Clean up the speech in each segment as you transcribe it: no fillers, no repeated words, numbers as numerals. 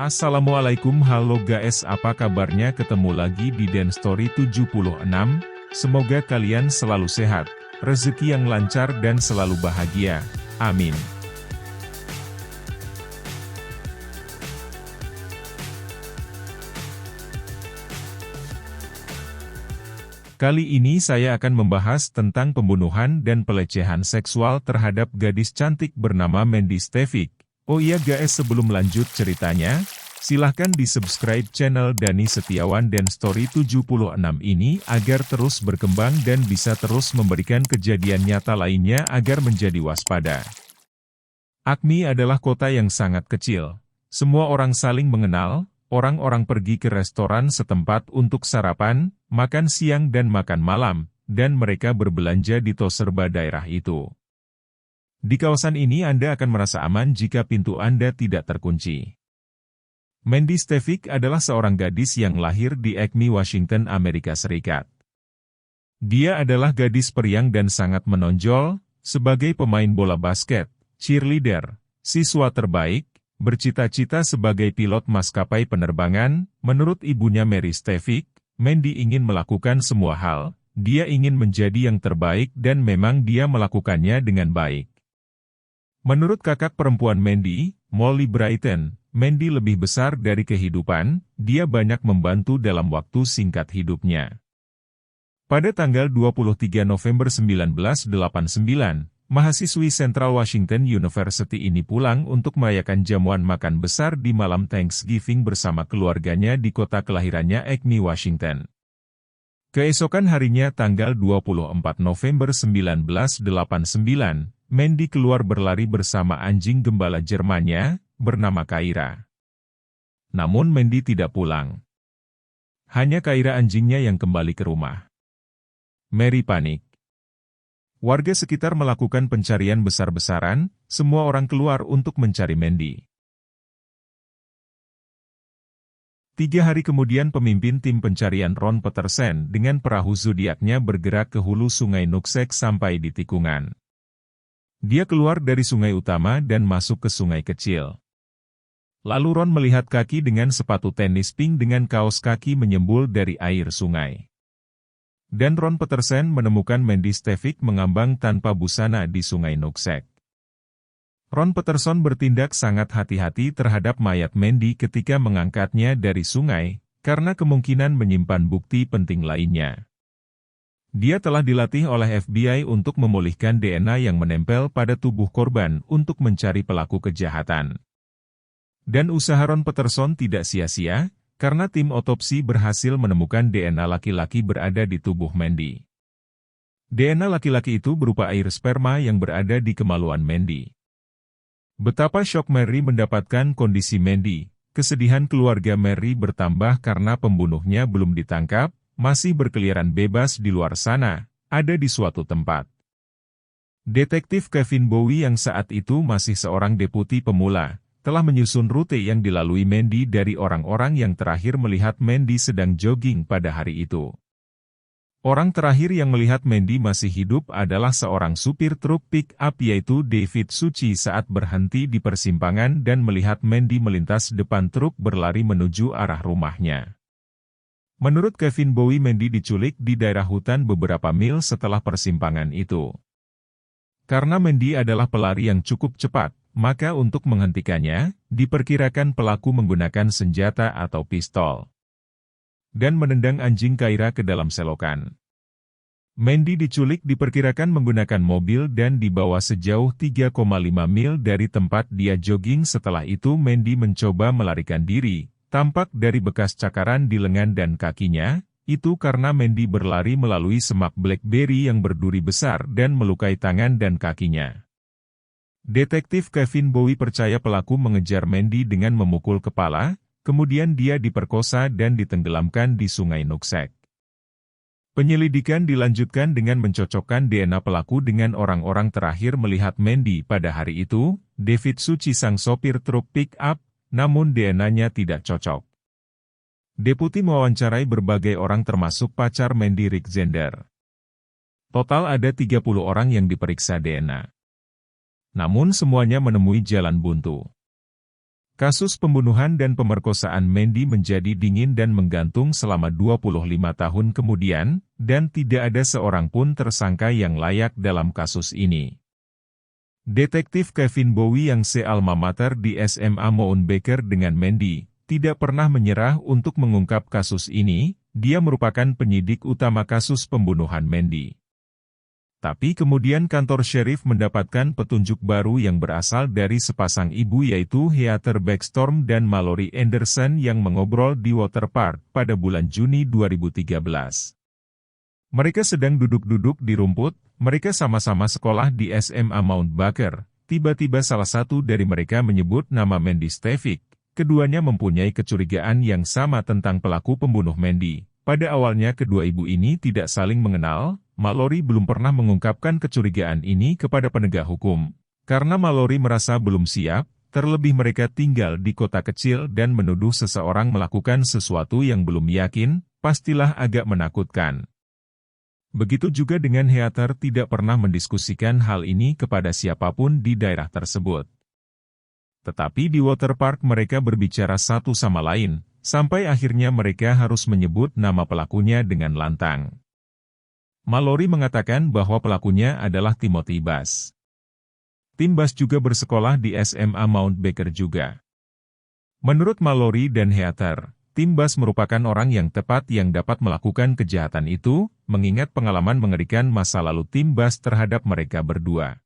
Assalamualaikum, halo guys, apa kabarnya? Ketemu lagi di Den Story 76. Semoga kalian selalu sehat, rezeki yang lancar dan selalu bahagia. Amin. Kali ini saya akan membahas tentang pembunuhan dan pelecehan seksual terhadap gadis cantik bernama Mandy Stefik. Oh iya guys, sebelum lanjut ceritanya, silahkan di-subscribe channel Dani Setiawan Den Story 76 ini agar terus berkembang dan bisa terus memberikan kejadian nyata lainnya agar menjadi waspada. Acme adalah kota yang sangat kecil. Semua orang saling mengenal, orang-orang pergi ke restoran setempat untuk sarapan, makan siang dan makan malam, dan mereka berbelanja di toko serba daerah itu. Di kawasan ini Anda akan merasa aman jika pintu Anda tidak terkunci. Mandy Stefik adalah seorang gadis yang lahir di Acme, Washington, Amerika Serikat. Dia adalah gadis periang dan sangat menonjol, sebagai pemain bola basket, cheerleader, siswa terbaik, bercita-cita sebagai pilot maskapai penerbangan. Menurut ibunya Mary Stefik, Mandy ingin melakukan semua hal, dia ingin menjadi yang terbaik dan memang dia melakukannya dengan baik. Menurut kakak perempuan Mandy, Molly Brighton, Mandy lebih besar dari kehidupan, dia banyak membantu dalam waktu singkat hidupnya. Pada tanggal 23 November 1989, mahasiswi Central Washington University ini pulang untuk merayakan jamuan makan besar di malam Thanksgiving bersama keluarganya di kota kelahirannya Acme, Washington. Keesokan harinya tanggal 24 November 1989, Mandy keluar berlari bersama anjing gembala Jermannya, bernama Kyra. Namun Mandy tidak pulang. Hanya Kyra anjingnya yang kembali ke rumah. Mary panik. Warga sekitar melakukan pencarian besar-besaran, semua orang keluar untuk mencari Mandy. 3 hari kemudian pemimpin tim pencarian Ron Petersen dengan perahu zodiaknya bergerak ke hulu sungai Nooksack sampai di tikungan. Dia keluar dari sungai utama dan masuk ke sungai kecil. Lalu Ron melihat kaki dengan sepatu tenis pink dengan kaos kaki menyembul dari air sungai. Dan Ron Petersen menemukan Mandy Stefik mengambang tanpa busana di sungai Nooksack. Ron Peterson bertindak sangat hati-hati terhadap mayat Mandy ketika mengangkatnya dari sungai, karena kemungkinan menyimpan bukti penting lainnya. Dia telah dilatih oleh FBI untuk memulihkan DNA yang menempel pada tubuh korban untuk mencari pelaku kejahatan. Dan usaha Ron Peterson tidak sia-sia, karena tim otopsi berhasil menemukan DNA laki-laki berada di tubuh Mandy. DNA laki-laki itu berupa air sperma yang berada di kemaluan Mandy. Betapa syok Mary mendapatkan kondisi Mandy, kesedihan keluarga Mary bertambah karena pembunuhnya belum ditangkap, masih berkeliaran bebas di luar sana, ada di suatu tempat. Detektif Kevin Bowie yang saat itu masih seorang deputi pemula, telah menyusun rute yang dilalui Mandy dari orang-orang yang terakhir melihat Mandy sedang jogging pada hari itu. Orang terakhir yang melihat Mandy masih hidup adalah seorang supir truk pick-up yaitu David Suci saat berhenti di persimpangan dan melihat Mandy melintas depan truk berlari menuju arah rumahnya. Menurut Kevin Bowie, Mandy diculik di daerah hutan beberapa mil setelah persimpangan itu. Karena Mandy adalah pelari yang cukup cepat, maka untuk menghentikannya, diperkirakan pelaku menggunakan senjata atau pistol. Dan menendang anjing Kyra ke dalam selokan. Mandy diculik diperkirakan menggunakan mobil dan dibawa sejauh 3,5 mil dari tempat dia jogging. Setelah itu Mandy mencoba melarikan diri. Tampak dari bekas cakaran di lengan dan kakinya, itu karena Mandy berlari melalui semak blackberry yang berduri besar dan melukai tangan dan kakinya. Detektif Kevin Bowie percaya pelaku mengejar Mandy dengan memukul kepala, kemudian dia diperkosa dan ditenggelamkan di sungai Nooksack. Penyelidikan dilanjutkan dengan mencocokkan DNA pelaku dengan orang-orang terakhir melihat Mandy pada hari itu, David Suci sang sopir truk pick-up, namun DNA-nya tidak cocok. Deputi mewawancarai berbagai orang termasuk pacar Mandy, Rick Zender. Total ada 30 orang yang diperiksa DNA. Namun semuanya menemui jalan buntu. Kasus pembunuhan dan pemerkosaan Mandy menjadi dingin dan menggantung selama 25 tahun kemudian, dan tidak ada seorang pun tersangka yang layak dalam kasus ini. Detektif Kevin Bowie yang sealma mater di SMA Mount Baker dengan Mandy, tidak pernah menyerah untuk mengungkap kasus ini. Dia merupakan penyidik utama kasus pembunuhan Mandy. Tapi kemudian kantor sheriff mendapatkan petunjuk baru yang berasal dari sepasang ibu yaitu Heather Beckstorm dan Mallory Anderson yang mengobrol di water park pada bulan Juni 2013. Mereka sedang duduk-duduk di rumput, mereka sama-sama sekolah di SMA Mount Baker. Tiba-tiba salah satu dari mereka menyebut nama Mandy Stavik. Keduanya mempunyai kecurigaan yang sama tentang pelaku pembunuh Mandy. Pada awalnya kedua ibu ini tidak saling mengenal. Mallory belum pernah mengungkapkan kecurigaan ini kepada penegak hukum. Karena Mallory merasa belum siap, terlebih mereka tinggal di kota kecil dan menuduh seseorang melakukan sesuatu yang belum yakin, pastilah agak menakutkan. Begitu juga dengan Heather tidak pernah mendiskusikan hal ini kepada siapapun di daerah tersebut. Tetapi di waterpark mereka berbicara satu sama lain, sampai akhirnya mereka harus menyebut nama pelakunya dengan lantang. Mallory mengatakan bahwa pelakunya adalah Timothy Bass. Tim Bass juga bersekolah di SMA Mount Baker juga. Menurut Mallory dan Heather, Tim Bass merupakan orang yang tepat yang dapat melakukan kejahatan itu, mengingat pengalaman mengerikan masa lalu Tim Bass terhadap mereka berdua.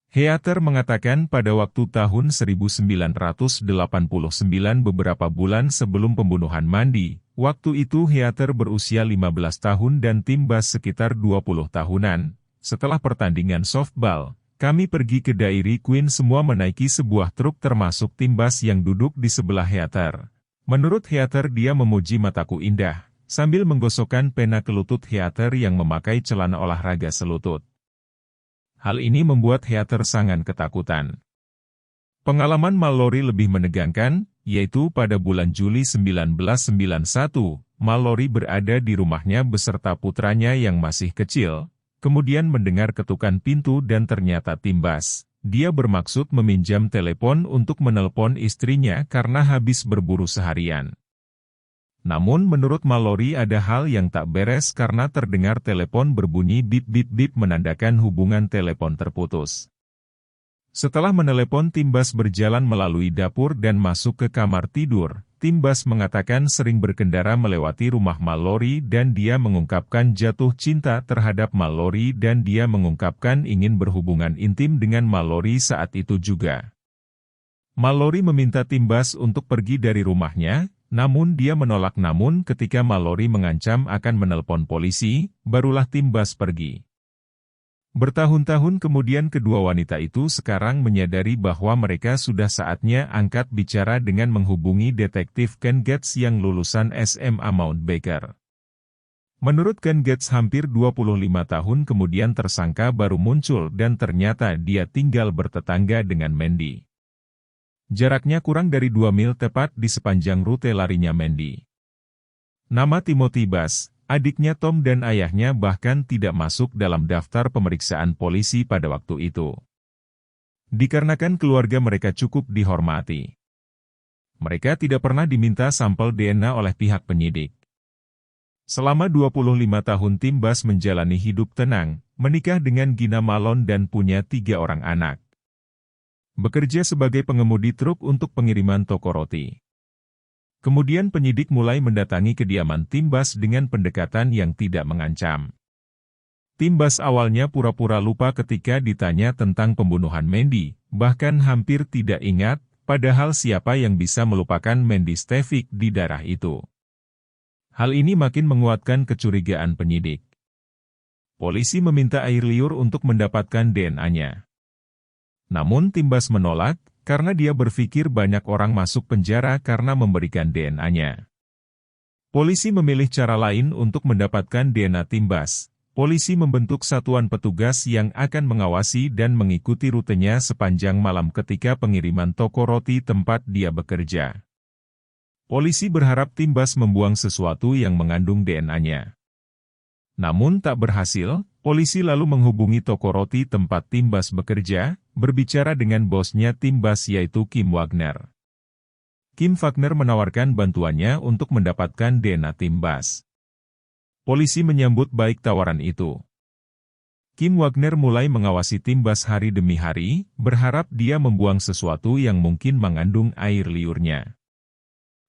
Heather mengatakan pada waktu tahun 1989 beberapa bulan sebelum pembunuhan Mandy, waktu itu Heather berusia 15 tahun dan Tim Bass sekitar 20 tahunan. Setelah pertandingan softball, kami pergi ke Dairy Queen semua menaiki sebuah truk termasuk Tim Bass yang duduk di sebelah Heather. Menurut Heather dia memuji mataku indah, sambil menggosokkan pena ke lutut Heather yang memakai celana olahraga selutut. Hal ini membuat Heather sangat ketakutan. Pengalaman Mallory lebih menegangkan, yaitu pada bulan Juli 1991, Mallory berada di rumahnya beserta putranya yang masih kecil, kemudian mendengar ketukan pintu dan ternyata Tim Bass. Dia bermaksud meminjam telepon untuk menelpon istrinya karena habis berburu seharian. Namun menurut Mallory ada hal yang tak beres karena terdengar telepon berbunyi bip-bip-bip menandakan hubungan telepon terputus. Setelah menelepon Tim Bass berjalan melalui dapur dan masuk ke kamar tidur, Tim Bass mengatakan sering berkendara melewati rumah Mallory dan dia mengungkapkan jatuh cinta terhadap Mallory dan dia mengungkapkan ingin berhubungan intim dengan Mallory saat itu juga. Mallory meminta Tim Bass untuk pergi dari rumahnya, namun dia menolak. Namun ketika Mallory mengancam akan menelpon polisi, barulah Tim Bass pergi. Bertahun-tahun kemudian kedua wanita itu sekarang menyadari bahwa mereka sudah saatnya angkat bicara dengan menghubungi detektif Ken Gates yang lulusan SMA Mount Baker. Menurut Ken Gates hampir 25 tahun kemudian tersangka baru muncul dan ternyata dia tinggal bertetangga dengan Mandy. Jaraknya kurang dari 2 mil tepat di sepanjang rute larinya Mandy. Nama Timothy Bass, adiknya Tom dan ayahnya bahkan tidak masuk dalam daftar pemeriksaan polisi pada waktu itu. Dikarenakan keluarga mereka cukup dihormati. Mereka tidak pernah diminta sampel DNA oleh pihak penyidik. Selama 25 tahun Tim Bass menjalani hidup tenang, menikah dengan Gina Malone dan punya 3 orang anak. Bekerja sebagai pengemudi truk untuk pengiriman toko roti. Kemudian penyidik mulai mendatangi kediaman Tim Bass dengan pendekatan yang tidak mengancam. Tim Bass awalnya pura-pura lupa ketika ditanya tentang pembunuhan Mandy, bahkan hampir tidak ingat, padahal siapa yang bisa melupakan Mandy Stavik di daerah itu. Hal ini makin menguatkan kecurigaan penyidik. Polisi meminta air liur untuk mendapatkan DNA-nya. Namun Tim Bass menolak, karena dia berpikir banyak orang masuk penjara karena memberikan DNA-nya. Polisi memilih cara lain untuk mendapatkan DNA Tim Bass. Polisi membentuk satuan petugas yang akan mengawasi dan mengikuti rutenya sepanjang malam ketika pengiriman toko roti tempat dia bekerja. Polisi berharap Tim Bass membuang sesuatu yang mengandung DNA-nya. Namun tak berhasil, polisi lalu menghubungi toko roti tempat Tim Bass bekerja, berbicara dengan bosnya Tim Bass yaitu Kim Wagner. Kim Wagner menawarkan bantuannya untuk mendapatkan DNA Timbas. Polisi menyambut baik tawaran itu. Kim Wagner mulai mengawasi Timbas hari demi hari, berharap dia membuang sesuatu yang mungkin mengandung air liurnya.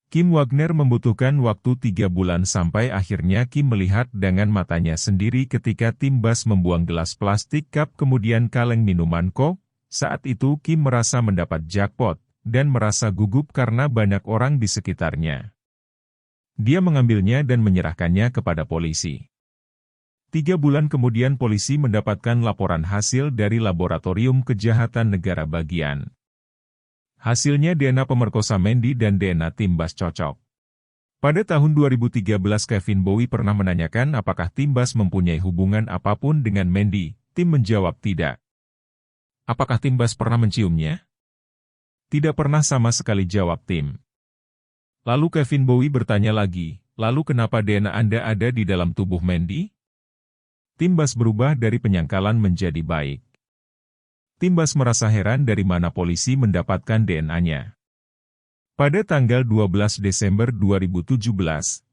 Kim Wagner membutuhkan waktu 3 bulan sampai akhirnya Kim melihat dengan matanya sendiri ketika Timbas membuang gelas plastik cup kemudian kaleng minuman kok. Saat itu Kim merasa mendapat jackpot, dan merasa gugup karena banyak orang di sekitarnya. Dia mengambilnya dan menyerahkannya kepada polisi. 3 bulan kemudian polisi mendapatkan laporan hasil dari Laboratorium Kejahatan Negara Bagian. Hasilnya DNA pemerkosa Mandy dan DNA Timbas cocok. Pada tahun 2013 Kevin Bowie pernah menanyakan apakah Timbas mempunyai hubungan apapun dengan Mandy. Tim menjawab tidak. Apakah Timbas pernah menciumnya? Tidak pernah sama sekali, jawab Tim. Lalu Kevin Bowie bertanya lagi, lalu kenapa DNA Anda ada di dalam tubuh Mandy? Timbas berubah dari penyangkalan menjadi baik. Timbas merasa heran dari mana polisi mendapatkan DNA-nya. Pada tanggal 12 Desember 2017, 28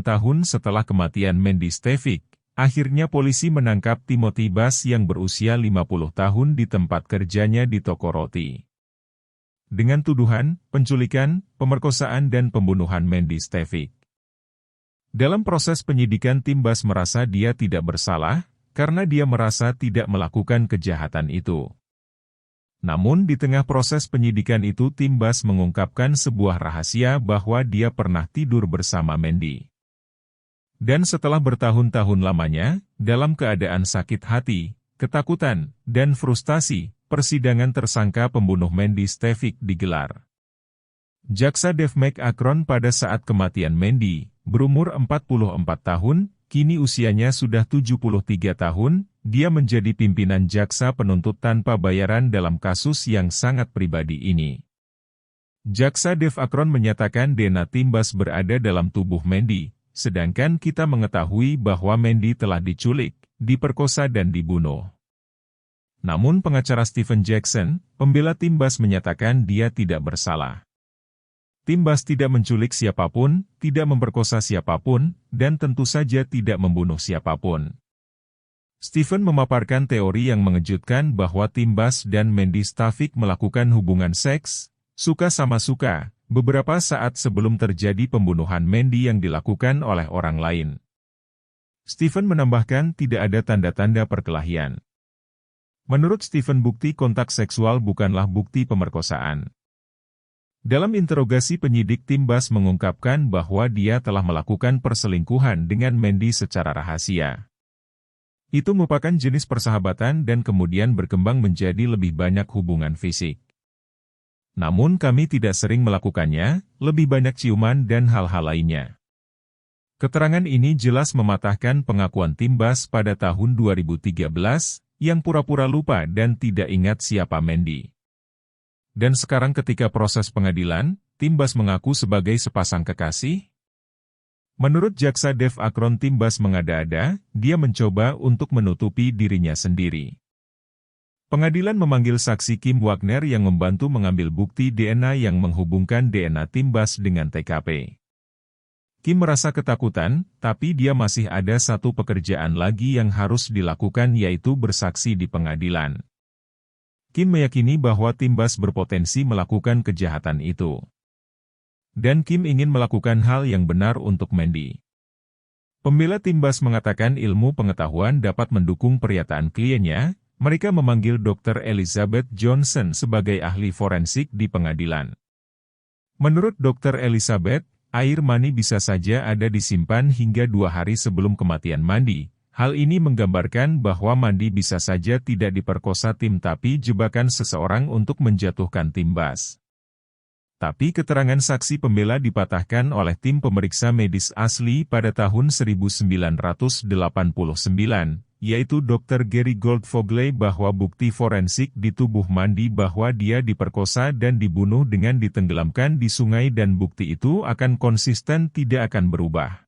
tahun setelah kematian Mandy Stavik, akhirnya polisi menangkap Timothy Bass yang berusia 50 tahun di tempat kerjanya di toko roti. Dengan tuduhan, penculikan, pemerkosaan dan pembunuhan Mandy Stavik. Dalam proses penyidikan Timbas merasa dia tidak bersalah, karena dia merasa tidak melakukan kejahatan itu. Namun di tengah proses penyidikan itu Timbas mengungkapkan sebuah rahasia bahwa dia pernah tidur bersama Mandy. Dan setelah bertahun-tahun lamanya, dalam keadaan sakit hati, ketakutan, dan frustasi, persidangan tersangka pembunuh Mandy Stavik digelar. Jaksa Dave McAkron pada saat kematian Mandy, berumur 44 tahun, kini usianya sudah 73 tahun, dia menjadi pimpinan jaksa penuntut tanpa bayaran dalam kasus yang sangat pribadi ini. Jaksa Dave Akron menyatakan DNA Timbas berada dalam tubuh Mandy, sedangkan kita mengetahui bahwa Mandy telah diculik, diperkosa dan dibunuh. Namun pengacara Stephen Jackson, pembela Timbas menyatakan dia tidak bersalah. Timbas tidak menculik siapapun, tidak memperkosa siapapun, dan tentu saja tidak membunuh siapapun. Stephen memaparkan teori yang mengejutkan bahwa Timbas dan Mandy Stavik melakukan hubungan seks, suka sama suka, beberapa saat sebelum terjadi pembunuhan Mandy yang dilakukan oleh orang lain. Stephen menambahkan tidak ada tanda-tanda perkelahian. Menurut Stephen bukti kontak seksual bukanlah bukti pemerkosaan. Dalam interogasi penyidik Timbas mengungkapkan bahwa dia telah melakukan perselingkuhan dengan Mandy secara rahasia. Itu merupakan jenis persahabatan dan kemudian berkembang menjadi lebih banyak hubungan fisik. Namun kami tidak sering melakukannya, lebih banyak ciuman dan hal-hal lainnya. Keterangan ini jelas mematahkan pengakuan Timbas pada tahun 2013, yang pura-pura lupa dan tidak ingat siapa Mandy. Dan sekarang ketika proses pengadilan, Timbas mengaku sebagai sepasang kekasih? Menurut jaksa Dave Akron Timbas mengada-ada, dia mencoba untuk menutupi dirinya sendiri. Pengadilan memanggil saksi Kim Wagner yang membantu mengambil bukti DNA yang menghubungkan DNA Timbas dengan TKP. Kim merasa ketakutan, tapi dia masih ada satu pekerjaan lagi yang harus dilakukan yaitu bersaksi di pengadilan. Kim meyakini bahwa Timbas berpotensi melakukan kejahatan itu. Dan Kim ingin melakukan hal yang benar untuk Mandy. Pembela Timbas mengatakan ilmu pengetahuan dapat mendukung pernyataan kliennya. Mereka memanggil Dr. Elizabeth Johnson sebagai ahli forensik di pengadilan. Menurut Dr. Elizabeth, air mani bisa saja ada disimpan hingga 2 hari sebelum kematian Mandy. Hal ini menggambarkan bahwa Mandy bisa saja tidak diperkosa Tim tapi jebakan seseorang untuk menjatuhkan Timbas. Tapi keterangan saksi pembela dipatahkan oleh tim pemeriksa medis asli pada tahun 1989, yaitu Dr. Gary Goldfogle bahwa bukti forensik di tubuh Mandy bahwa dia diperkosa dan dibunuh dengan ditenggelamkan di sungai dan bukti itu akan konsisten tidak akan berubah.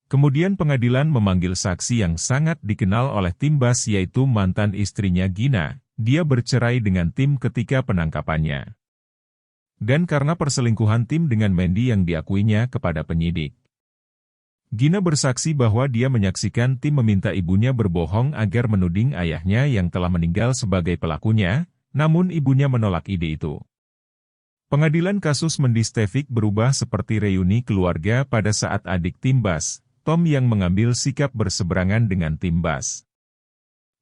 Kemudian pengadilan memanggil saksi yang sangat dikenal oleh Timbas yaitu mantan istrinya Gina, dia bercerai dengan Tim ketika penangkapannya. Dan karena perselingkuhan Tim dengan Mandy yang diakuinya kepada penyidik. Gina bersaksi bahwa dia menyaksikan Tim meminta ibunya berbohong agar menuding ayahnya yang telah meninggal sebagai pelakunya, namun ibunya menolak ide itu. Pengadilan kasus Mandy Stefik berubah seperti reuni keluarga pada saat adik Tim Bass, Tom yang mengambil sikap berseberangan dengan Tim Bass.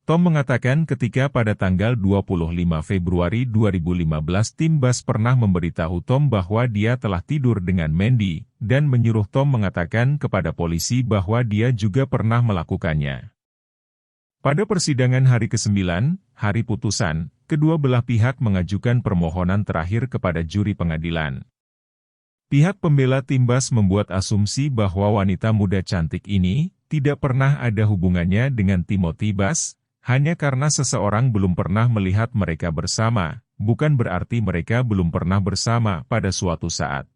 Tom mengatakan ketika pada tanggal 25 Februari 2015 Tim Bass pernah memberitahu Tom bahwa dia telah tidur dengan Mandy, dan menyuruh Tom mengatakan kepada polisi bahwa dia juga pernah melakukannya. Pada persidangan hari ke-9, hari putusan, kedua belah pihak mengajukan permohonan terakhir kepada juri pengadilan. Pihak pembela Tim Bass membuat asumsi bahwa wanita muda cantik ini tidak pernah ada hubungannya dengan Timothy Bass, hanya karena seseorang belum pernah melihat mereka bersama, bukan berarti mereka belum pernah bersama pada suatu saat.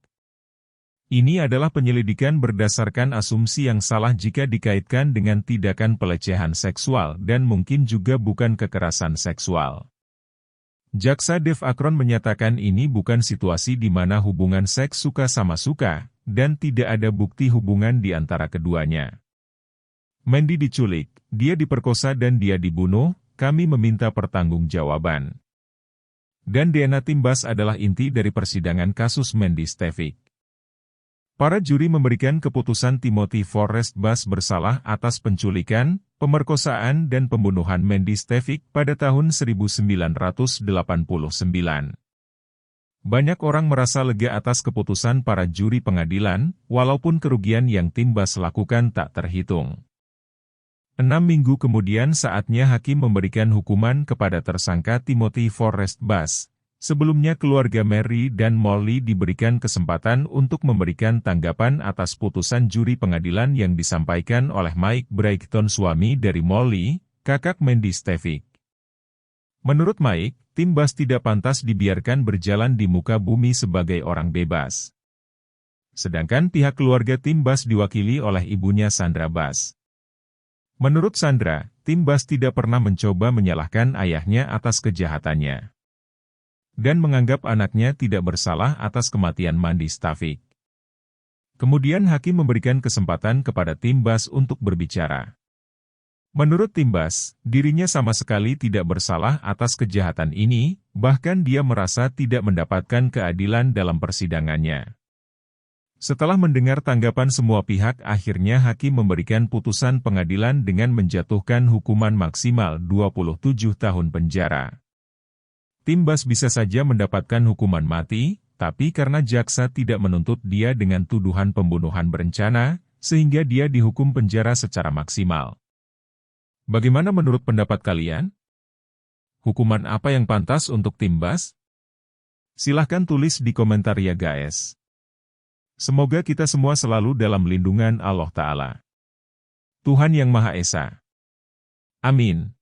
Ini adalah penyelidikan berdasarkan asumsi yang salah jika dikaitkan dengan tindakan pelecehan seksual dan mungkin juga bukan kekerasan seksual. Jaksa Dev Akron menyatakan ini bukan situasi di mana hubungan seks suka sama suka, dan tidak ada bukti hubungan di antara keduanya. Mandy diculik, dia diperkosa dan dia dibunuh, kami meminta pertanggungjawaban. Dan DNA Tim Bass adalah inti dari persidangan kasus Mandy Stefik. Para juri memberikan keputusan Timothy Forrest Bass bersalah atas penculikan, pemerkosaan dan pembunuhan Mandy Stefik pada tahun 1989. Banyak orang merasa lega atas keputusan para juri pengadilan, walaupun kerugian yang Tim Bass lakukan tak terhitung. 6 minggu kemudian saatnya hakim memberikan hukuman kepada tersangka Timothy Forrest Bass. Sebelumnya keluarga Mary dan Molly diberikan kesempatan untuk memberikan tanggapan atas putusan juri pengadilan yang disampaikan oleh Mike Brighton, suami dari Molly, kakak Mandy Stefik. Menurut Mike, Tim Bass tidak pantas dibiarkan berjalan di muka bumi sebagai orang bebas. Sedangkan pihak keluarga Tim Bass diwakili oleh ibunya Sandra Bass. Menurut Sandra, Tim Bass tidak pernah mencoba menyalahkan ayahnya atas kejahatannya. Dan menganggap anaknya tidak bersalah atas kematian Mandy Stefik. Kemudian hakim memberikan kesempatan kepada Tim Bass untuk berbicara. Menurut Tim Bass, dirinya sama sekali tidak bersalah atas kejahatan ini, bahkan dia merasa tidak mendapatkan keadilan dalam persidangannya. Setelah mendengar tanggapan semua pihak, akhirnya hakim memberikan putusan pengadilan dengan menjatuhkan hukuman maksimal 27 tahun penjara. Tim Bass bisa saja mendapatkan hukuman mati, tapi karena jaksa tidak menuntut dia dengan tuduhan pembunuhan berencana, sehingga dia dihukum penjara secara maksimal. Bagaimana menurut pendapat kalian? Hukuman apa yang pantas untuk Tim Bass? Silahkan tulis di komentar ya guys. Semoga kita semua selalu dalam lindungan Allah Ta'ala. Tuhan Yang Maha Esa. Amin.